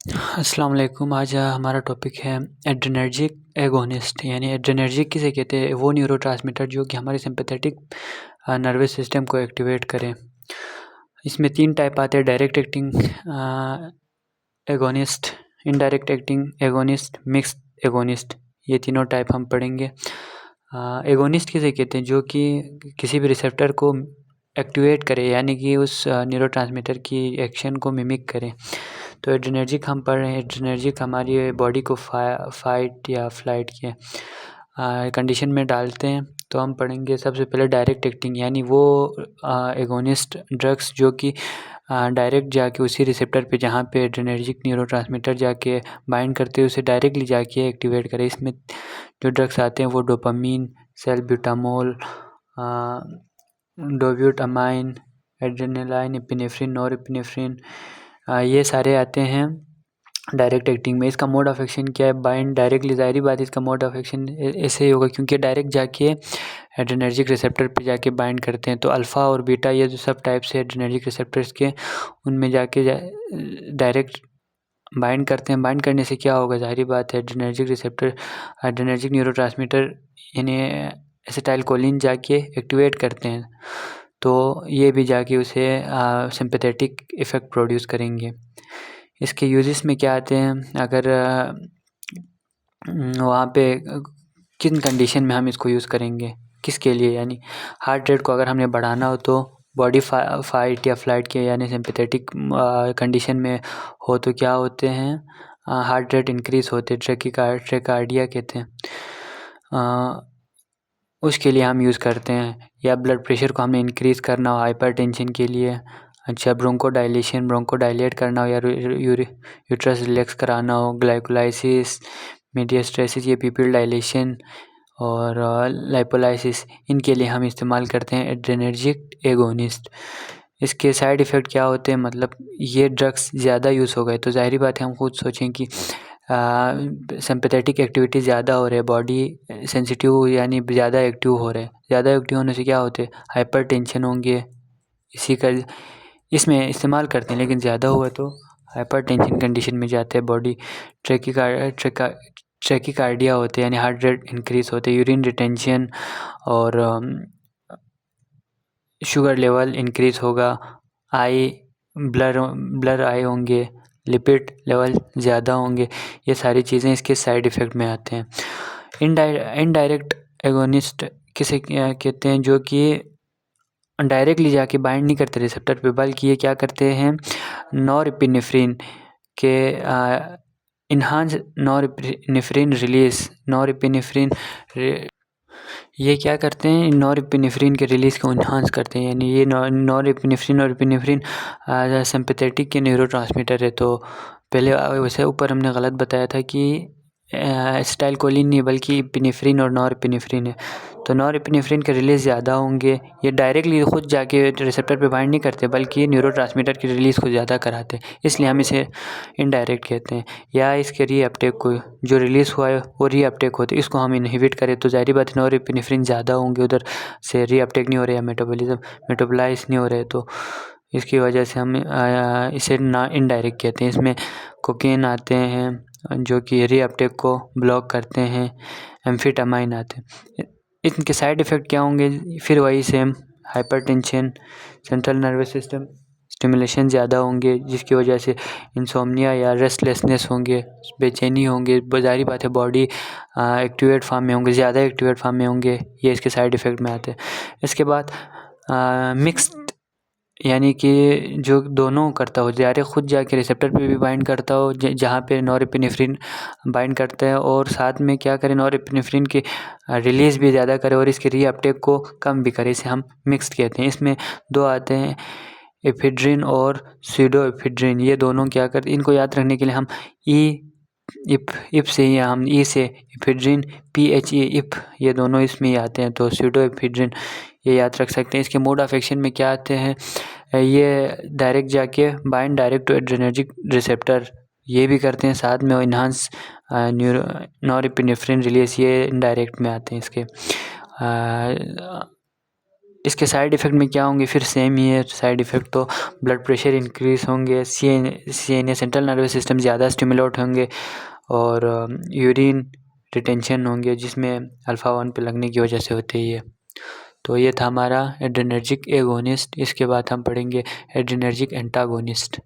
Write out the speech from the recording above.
अस्सलाम वालेकुम। आज हमारा टॉपिक है एड्रेनर्जिक एगोनिस्ट। यानी एड्रेनर्जिक किसे कहते हैं? वो न्यूरोट्रांसमीटर जो कि हमारे सिंपैथेटिक नर्वस सिस्टम को एक्टिवेट करें। इसमें 3 टाइप आते हैं: direct acting agonist, indirect acting agonist, mixed agonist. ये तीनों टाइप हम पढ़ेंगे। एगोनिस्ट किसे कहते हैं? जो कि किसी भी रिसेप्टर को एक्टिवेट करे, यानी कि उस न्यूरोट्रांसमीटर की एक्शन को मिमिक करे। तो एड्रेनर्जिक हम पढ़ रहे हैं। एड्रेनर्जिक हमारी बॉडी को फाइट या फ्लाइट के कंडीशन में डालते हैं। तो हम पढ़ेंगे सबसे पहले डायरेक्ट एक्टिंग, यानी वो एगोनिस्ट ड्रग्स जो कि डायरेक्ट जाके उसी रिसेप्टर पे जहाँ पे एड्रेनर्जिक न्यूरोट्रांसमीटर जाके बाइंड करते हैं उसे डायरेक्टली जाके एक्टिवेट करे। इसमें जो ड्रग्स आते हैं वो dopamine, salbutamol, dobutamine, adrenaline, epinephrine, norepinephrine, ये सारे आते हैं डायरेक्ट एक्टिंग में। इसका मोड ऑफ एक्शन क्या है? Bind directly. ज़ाहिर बात है इसका मोड ऑफ एक्शन ऐसे ही होगा क्योंकि डायरेक्ट जाके एड्रेनर्जिक रिसेप्टर पे जाके बाइंड करते हैं। तो अल्फ़ा और बीटा ये जो सब टाइप्स है एड्रेनर्जिक रिसेप्टर्स के, उनमें जाके डायरेक्ट बाइंड करते हैं। बाइंड करने से क्या होगा? ज़ाहिर बात है एड्रेनर्जिक रिसेप्टर एड्रेनर्जिक न्यूरोट्रांसमीटर यानी एसिटाइलकोलिन जाके एक्टिवेट करते हैं, तो ये भी जाके उसे सिंपैथेटिक इफ़ेक्ट प्रोड्यूस करेंगे। इसके यूजेस में क्या आते हैं? अगर वहाँ पे किन कंडीशन में हम इसको यूज़ करेंगे, किसके लिए? यानी हार्ट रेट को अगर हमने बढ़ाना हो तो बॉडी फाइट या फ्लाइट के यानी सिंपैथेटिक कंडीशन में हो तो क्या होते हैं? हार्ट रेट इंक्रीज़ होते, ट्रैकार्डिया कहते हैं, उसके लिए हम यूज़ करते हैं। या ब्लड प्रेशर को हमें इंक्रीज़ करना हो हाइपरटेंशन के लिए। अच्छा, ब्रोंकोडायलेट करना हो या यूट्रस रिलैक्स कराना हो, ग्लाइकोलाइसिस, मीडियास्ट्रेसिस, ये पीपल डायलेशन और लाइपोलाइसिस, इनके लिए हम इस्तेमाल करते हैं एड्रेनर्जिक एगोनिस्ट। इसके साइड इफ़ेक्ट क्या होते हैं? मतलब ये ड्रग्स ज़्यादा यूज़ हो गए तो ज़ाहिर बात है हम खुद सोचें कि सिंपैथेटिक एक्टिविटी ज़्यादा हो रही है, बॉडी सेंसिटिव यानी ज़्यादा एक्टिव हो रहा है। ज़्यादा एक्टिव होने से क्या होते हैं? हाइपरटेंशन होंगे, इसी का इसमें इस्तेमाल करते हैं। लेकिन ज़्यादा हुआ तो हाइपरटेंशन कंडीशन में जाते हैं, बॉडी ट्रैकीकार्डिया होते हैं यानी हार्ट रेट इंक्रीज़ होते हैं, यूरिन रिटेंशन और शुगर लेवल इंक्रीज़ होगा, ब्लर आई होंगे, लिपिड लेवल ज़्यादा होंगे। ये सारी चीज़ें इसके साइड इफ़ेक्ट में आते हैं। इनडायरेक्ट एगोनिस्ट किसे कहते हैं? जो कि डायरेक्टली जाके बाइंड नहीं करते रिसेप्टर पे, बल्कि ये क्या करते हैं? नॉरएपिनेफ्रिन के इन्हांस नॉरएपिनेफ्रिन रिलीज़, ये क्या करते हैं? नॉरएपिनेफ्रिन के रिलीज़ को इन्हांस करते हैं। यानी ये नॉरएपिनेफ्रिन सिंपैथेटिक के न्यूरोट्रांसमीटर है। तो पहले वैसे ऊपर हमने गलत बताया था कि एसिटाइलकोलिन नहीं बल्कि एपिनेफ्रिन और नॉरएपिनेफ्रिन है। तो नॉरएपिनेफ्रिन के रिलीज़ ज़्यादा होंगे। ये डायरेक्टली खुद जाके रिसेप्टर पे बाइंड नहीं करते बल्कि न्यूरोट्रांसमीटर की रिलीज़ को ज़्यादा कराते हैं, इसलिए हम इसे इनडायरेक्ट कहते हैं। या इसके रीअपटेक को, जो रिलीज़ हुआ है वो रीअपटेक होते, इसको हम इनहिबिट करें तो ज़ाहिर बात है नॉरएपिनेफ्रिन ज़्यादा होंगे, उधर से रीअपटेक नहीं हो रहा है, मेटाबोलाइज नहीं हो रहा है, तो इसकी वजह से हम इसे इनडायरेक्ट कहते हैं। इसमें कोकेन आते हैं जो कि रीअपटेक को ब्लॉक करते हैं, एम्फेटामाइन आते हैं। इनके साइड इफ़ेक्ट क्या होंगे? फिर वही same, hypertension, central nervous system stimulation ज़्यादा होंगे, जिसकी वजह से इंसोम्निया या रेस्टलेसनेस होंगे, बेचैनी होंगे। ज़ाहिर बात है बॉडी एक्टिवेट फॉर्म में होंगे, ज़्यादा एक्टिवेट फॉर्म में होंगे, ये इसके साइड इफ़ेक्ट में आते हैं। इसके बाद मिक्स्ड यानी कि जो दोनों करता हो, ज़्यादा खुद जाके रिसेप्टर पे भी बाइंड करता हो जहाँ पे नॉरएपिनेफ्रिन बाइंड करता है, और साथ में क्या करे? नॉरएपिनेफ्रिन की रिलीज़ भी ज़्यादा करे और इसके रीअपटेक को कम भी करे, इसे हम मिक्स्ड कहते हैं। इसमें 2 आते हैं, एफेड्रिन और स्यूडोएफेड्रिन। ये दोनों क्या करते? इनको याद रखने के लिए हम इप से ही हम से एफेड्रिन, PHE इप, ये दोनों इसमें ही आते हैं, तो स्यूडोएफेड्रिन ये याद रख सकते हैं। इसके मोड ऑफ एक्शन में क्या आते हैं? ये डायरेक्ट जाके bind direct to adrenergic receptor, ये भी करते हैं। साथ में इन्हांस नॉरएपिनेफ्रिन रिलीज़, ये इनडायरेक्ट में आते हैं इसके। इसके साइड इफ़ेक्ट में क्या होंगे, फिर सेम ही है साइड इफ़ेक्ट। तो ब्लड प्रेशर इंक्रीज़ होंगे, CNS सेंट्रल नर्वस सिस्टम ज़्यादा स्टिमुलेट होंगे और यूरिन रिटेंशन होंगे, जिसमें अल्फ़ा 1 पे लगने की वजह से होती है ये। तो ये था हमारा एड्रेनर्जिक एगोनिस्ट। इसके बाद हम पढ़ेंगे एड्रेनर्जिक एंटागोनिस्ट।